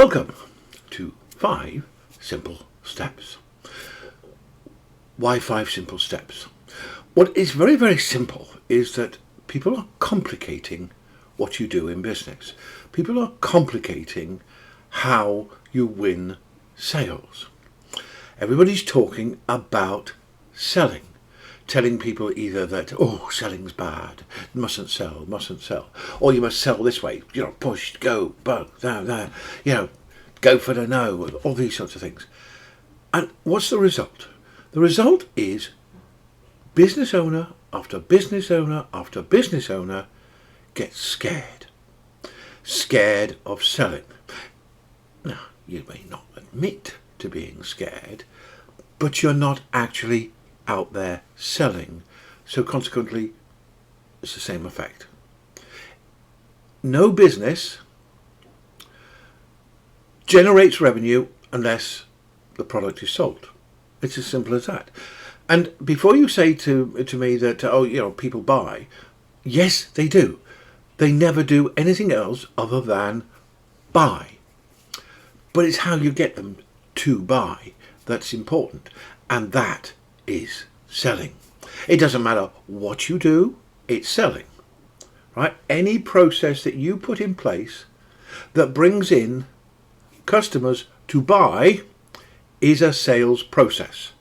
Welcome to 5 Simple Steps. Why 5 simple steps? What is very, very simple is that people are complicating what you do in business. People are complicating how you win sales. Everybody's talking about selling. Telling people either that, selling's bad, mustn't sell, or you must sell this way, push, go, bug, there, go for the no, all these sorts of things. And what's the result? The result is business owner after business owner after business owner gets scared of selling. Now, you may not admit to being scared, but you're not actually out there selling, so consequently it's the same effect. No business generates revenue unless the product is sold. It's as simple as that. And before you say to me that people buy, yes, they do. They never do anything else other than buy. But it's how you get them to buy that's important, and that is selling. It doesn't matter what you do, it's selling, right? Any process that you put in place that brings in customers to buy is a sales process.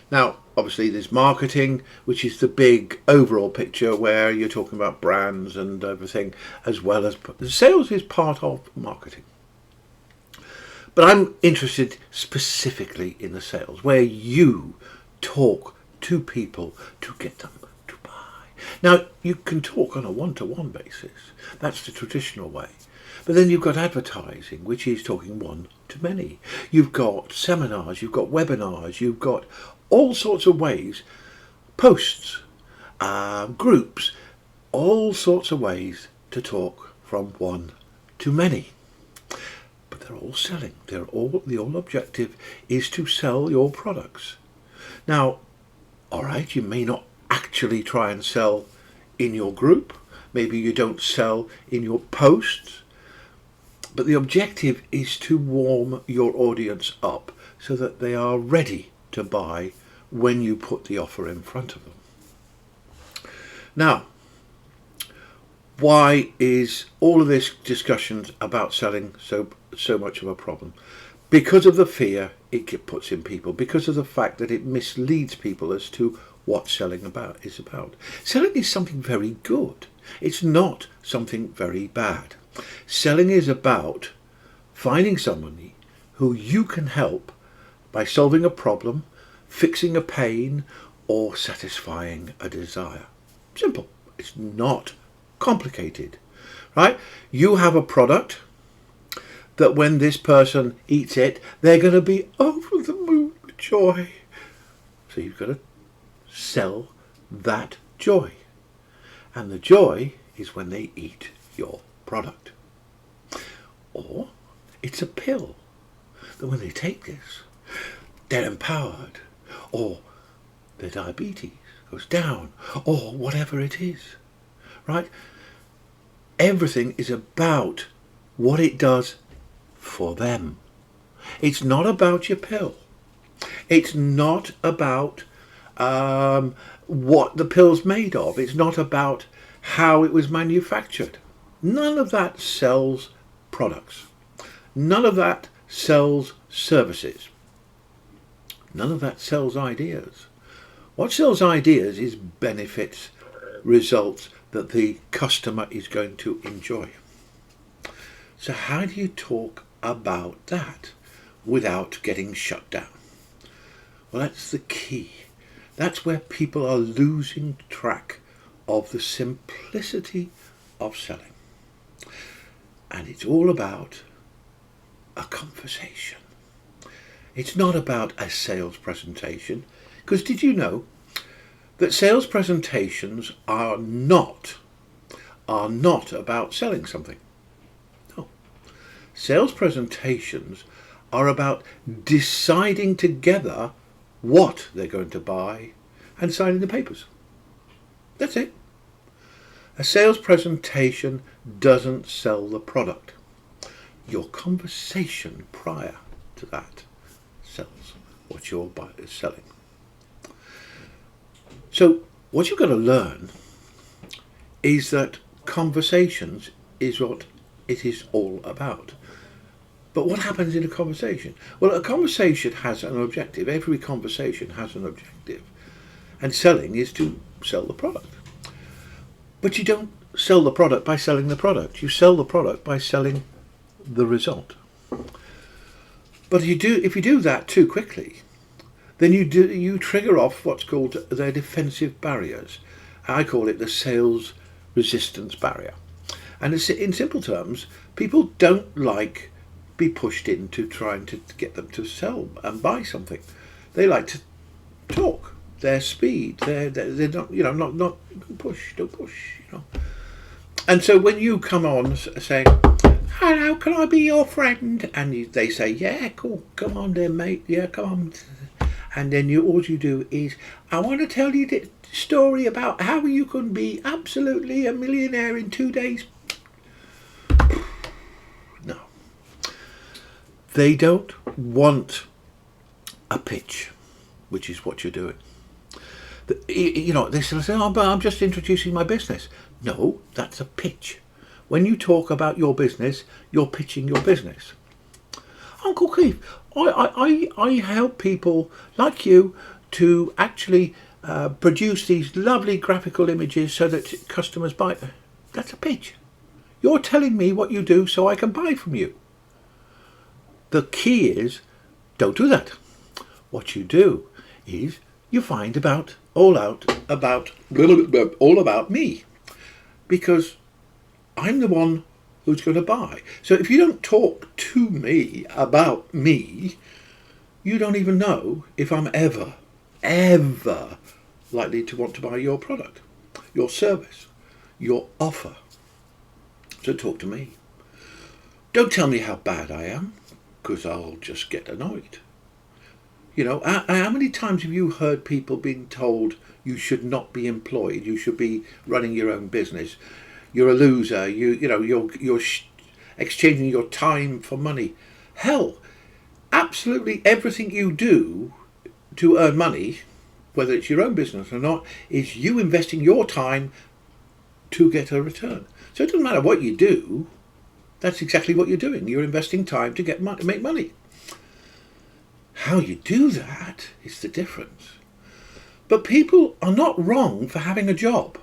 Now, obviously there's marketing, which is the big overall picture where you're talking about brands and everything, as well as sales is part of marketing. But I'm interested specifically in the sales, where you talk to people to get them to buy. Now, you can talk on a one-to-one basis. That's the traditional way. But then you've got advertising, which is talking one-to-many. You've got seminars, you've got webinars, you've got all sorts of ways, posts, groups, all sorts of ways to talk from one to many. But they're all selling. The all objective is to sell your products. Now, all right, you may not actually try and sell in your group. Maybe you don't sell in your posts. But the objective is to warm your audience up so that they are ready to buy when you put the offer in front of them. Now, why is all of this discussions about selling so much of a problem? Because of the fear it puts in people, because of the fact that it misleads people as to what selling is about. Selling is something very good. It's not something very bad. Selling is about finding somebody who you can help by solving a problem, fixing a pain, or satisfying a desire. Simple. It's not complicated, right? You have a product that when this person eats it, they're going to be over the moon with joy. So you've got to sell that joy. And the joy is when they eat your product. Or it's a pill that when they take this, they're empowered. Or their diabetes goes down. Or whatever it is. Right? Everything is about what it does for them. It's not about your pill. It's not about what the pill's made of. It's not about how it was manufactured. None of that sells products. None of that sells services. None of that sells ideas. What sells ideas is benefits, results that the customer is going to enjoy. So how do you talk about that without getting shut down? Well, that's the key. That's where people are losing track of the simplicity of selling. And it's all about a conversation. It's not about a sales presentation. Because did you know that sales presentations are not about selling something? No. Sales presentations are about deciding together what they're going to buy and signing the papers. That's it. A sales presentation doesn't sell the product. Your conversation prior to that sells what you're selling. So what you've got to learn is that conversations is what it is all about. But what happens in a conversation? Well, a conversation has an objective. Every conversation has an objective. And selling is to sell the product. But you don't sell the product by selling the product. You sell the product by selling the result. But if you do that too quickly, then you trigger off what's called their defensive barriers. I call it the sales resistance barrier. And it's, in simple terms, people don't like be pushed into trying to get them to sell and buy something. They like to talk. Their speed. They're not, not don't push. And so when you come on saying, "Hello, can I be your friend?" and they say, "Yeah, cool, come on then, mate. Yeah, come on." And then all you do is, "I want to tell you the story about how you can be absolutely a millionaire in 2 days." No. They don't want a pitch, which is what you're doing. They say, "Oh, but I'm just introducing my business." No, that's a pitch. When you talk about your business, you're pitching your business. Uncle Keith, I help people like you to actually produce these lovely graphical images so that customers buy. That's a pitch. You're telling me what you do so I can buy from you. The key is, don't do that. What you do is you find all about me, because I'm the one who's going to buy. So if you don't talk to me about me, you don't even know if I'm ever likely to want to buy your product, your service, your offer. So talk to me. Don't tell me how bad I am, because I'll just get annoyed. How many times have you heard people being told you should not be employed, you should be running your own business, you're a loser, you're exchanging your time for money? Hell, absolutely everything you do to earn money, whether it's your own business or not, is you investing your time to get a return. So it doesn't matter what you do, that's exactly what you're doing. You're investing time to make money. How you do that is the difference. But people are not wrong for having a job.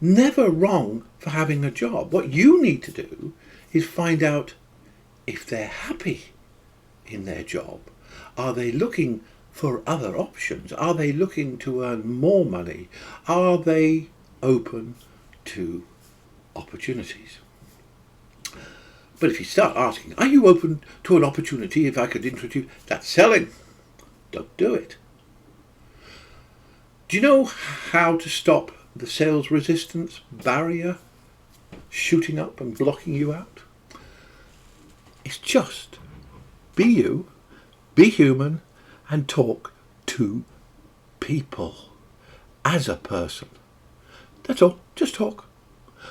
Never wrong for having a job. What you need to do is find out if they're happy in their job. Are they looking for other options? Are they looking to earn more money? Are they open to opportunities? But if you start asking, "Are you open to an opportunity if I could introduce..." That's selling. Don't do it. Do you know how to stop the sales resistance barrier shooting up and blocking you out? It's just be you, be human, and talk to people as a person. That's all. Just talk.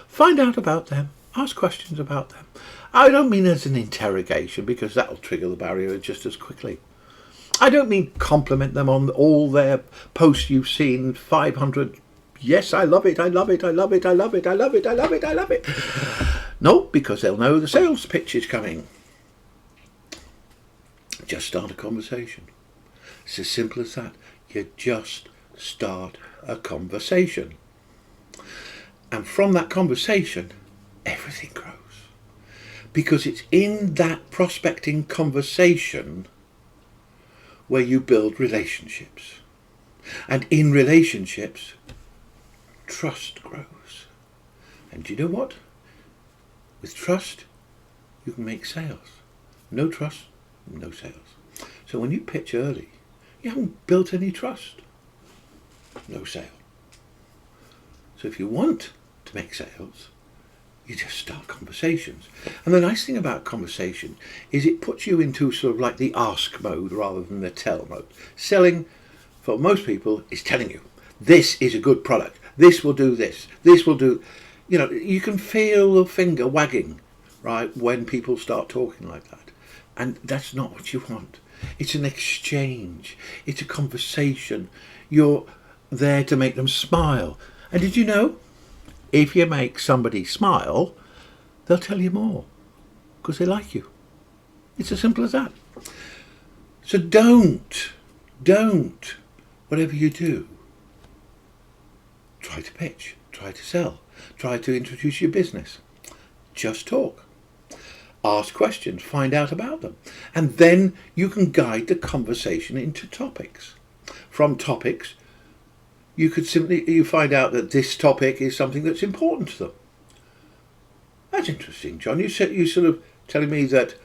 Find out about them. Ask questions about them. I don't mean as an interrogation, because that'll trigger the barrier just as quickly. I don't mean compliment them on all their posts you've seen, 500. Yes, I love it, I love it, I love it, I love it, I love it, I love it, I love it. No, because they'll know the sales pitch is coming. Just start a conversation. It's as simple as that. You just start a conversation. And from that conversation, everything grows. Because it's in that prospecting conversation where you build relationships. And in relationships, trust grows. And do you know what? With trust, you can make sales. No trust, no sales. So when you pitch early, you haven't built any trust. No sale. So if you want to make sales, you just start conversations. And the nice thing about conversation is it puts you into sort of like the ask mode rather than the tell mode. Selling, for most people, is telling you, this is a good product. This will do this. This will do... You can feel the finger wagging right, when people start talking like that. And that's not what you want. It's an exchange. It's a conversation. You're there to make them smile. And did you know, if you make somebody smile, they'll tell you more because they like you. It's as simple as that. So don't, whatever you do, try to pitch, try to sell, try to introduce your business. Just talk. Ask questions, find out about them. And then you can guide the conversation into topics. From topics, you find out that this topic is something that's important to them. That's interesting, John. You sort of telling me that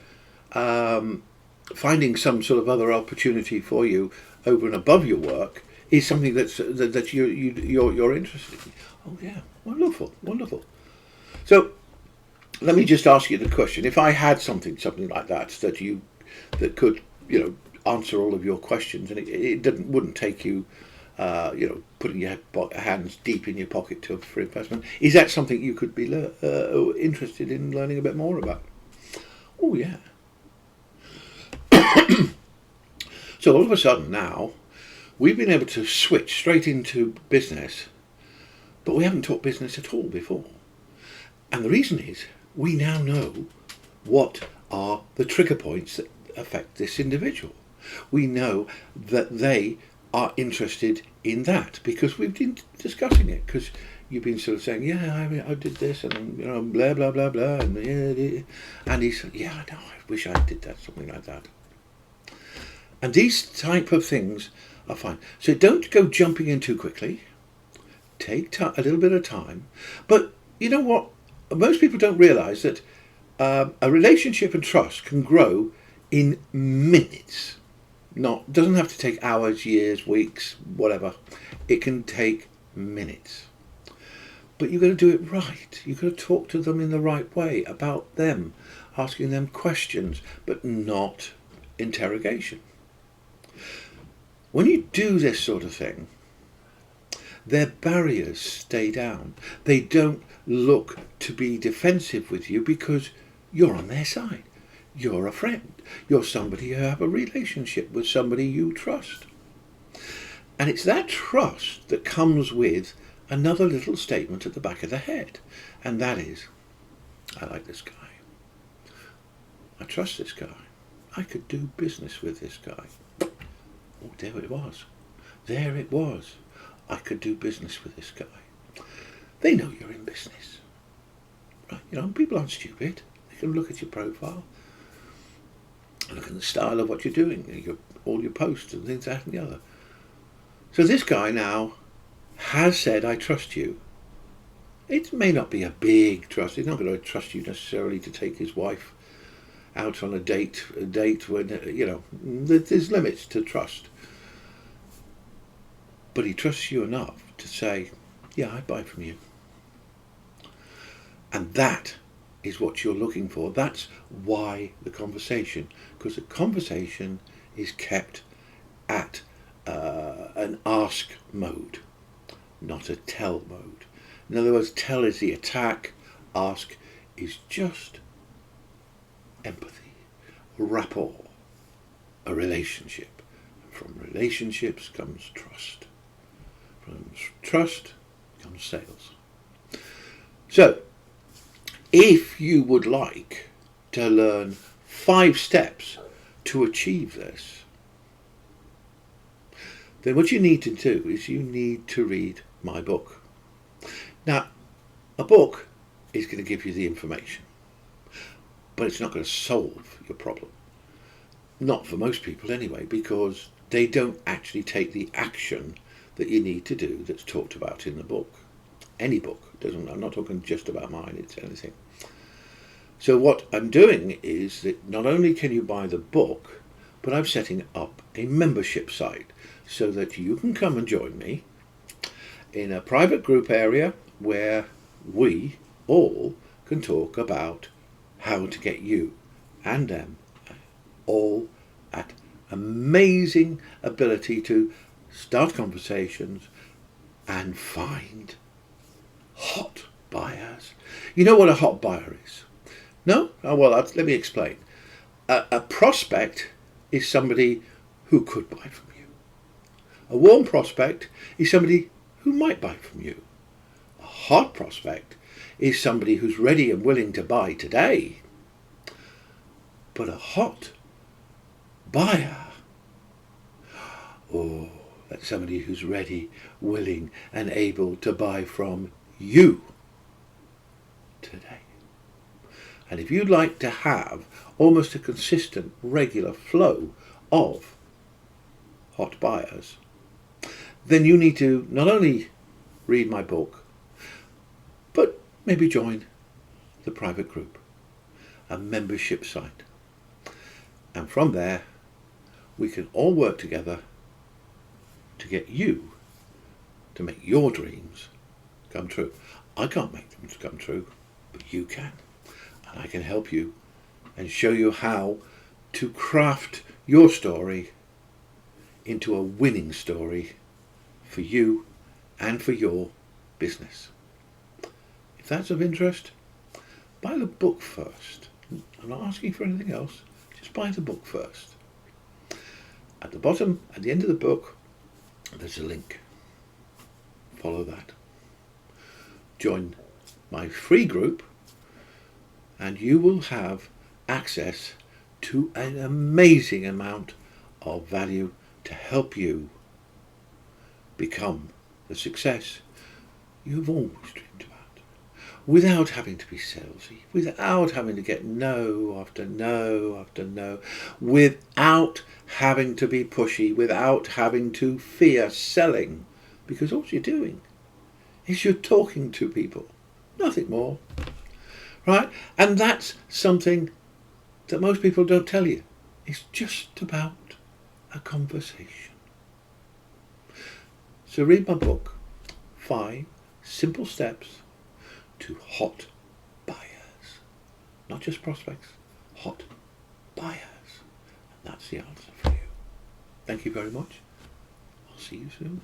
finding some sort of other opportunity for you over and above your work is something that you're interested in. Oh yeah, wonderful. So let me just ask you the question: if I had something like that that could answer all of your questions, and it wouldn't take you putting your hands deep in your pocket for investment, is that something you could be interested in learning a bit more about? Oh yeah. So all of a sudden now, we've been able to switch straight into business, but we haven't taught business at all before. And the reason is, we now know what are the trigger points that affect this individual. We know that they are interested in that because we've been discussing it, because you've been sort of saying, yeah, I did this, and blah blah blah blah, and he said, yeah, I know, I wish I did that, something like that. And these type of things are fine. So don't go jumping in too quickly. Take a little bit of time. But you know what? Most people don't realise that a relationship and trust can grow in minutes. Doesn't have to take hours, years, weeks, whatever. It can take minutes. But you've got to do it right. You've got to talk to them in the right way about them, asking them questions, but not interrogation. When you do this sort of thing, their barriers stay down. They don't look to be defensive with you because you're on their side. You're a friend. You're somebody you have a relationship with, somebody you trust. And it's that trust that comes with another little statement at the back of the head. And that is, I like this guy. I trust this guy. I could do business with this guy. Oh, there it was. There it was. I could do business with this guy. They know you're in business. Right? People aren't stupid. They can look at your profile, look at the style of what you're doing, all your posts and things, that and the other. So this guy now has said, I trust you. It may not be a big trust. He's not going to trust you necessarily to take his wife out on a date when, there's limits to trust. But he trusts you enough to say, yeah, I'd buy from you. And that is what you're looking for. That's why the conversation, because the conversation is kept at an ask mode, not a tell mode. In other words, tell is the attack, ask is just empathy, rapport, a relationship. And from relationships comes trust. From trust comes sales. So, if you would like to learn 5 steps to achieve this, then what you need to do is you need to read my book. Now, a book is going to give you the information, but it's not going to solve your problem. Not for most people anyway, because they don't actually take the action that you need to do that's talked about in the book. Any book. I'm not talking just about mine, it's anything. So what I'm doing is that not only can you buy the book, but I'm setting up a membership site so that you can come and join me in a private group area where we all can talk about how to get you and them all at amazing ability to start conversations and find hot buyers. You know what a hot buyer is? No? Oh, well, let me explain. A prospect is somebody who could buy from you. A warm prospect is somebody who might buy from you. A hot prospect is somebody who's ready and willing to buy today. But a hot buyer, oh, that's somebody who's ready, willing and able to buy from you today. And if you'd like to have almost a consistent, regular flow of hot buyers, then you need to not only read my book, but maybe join the private group, a membership site. And from there, we can all work together to get you to make your dreams come true. I can't make them come true, but you can. And I can help you and show you how to craft your story into a winning story for you and for your business. If that's of interest, buy the book first. I'm not asking for anything else. Just buy the book first. At the bottom, at the end of the book, there's a link. Follow that. Join my free group and you will have access to an amazing amount of value to help you become the success you've always dreamed about, without having to be salesy, without having to get no after no after no, without having to be pushy, without having to fear selling, because all you're doing is you're talking to people, nothing more, right? And that's something that most people don't tell you. It's just about a conversation. So read my book, 5 Simple Steps to Hot Buyers. Not just prospects, hot buyers. And that's the answer for you. Thank you very much. I'll see you soon.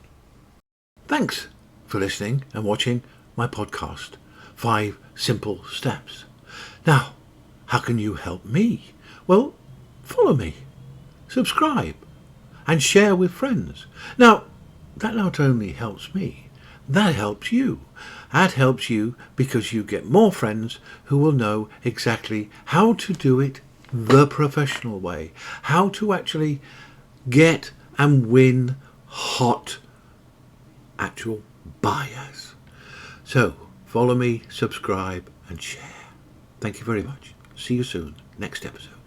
Thanks for listening and watching my podcast, 5 Simple Steps. Now, how can you help me? Well, follow me, subscribe, and share with friends. Now, that not only helps me, that helps you. That helps you because you get more friends who will know exactly how to do it the professional way, how to actually get and win hot actual buyers. So, follow me, subscribe, and share. Thank you very much. See you soon. Next episode.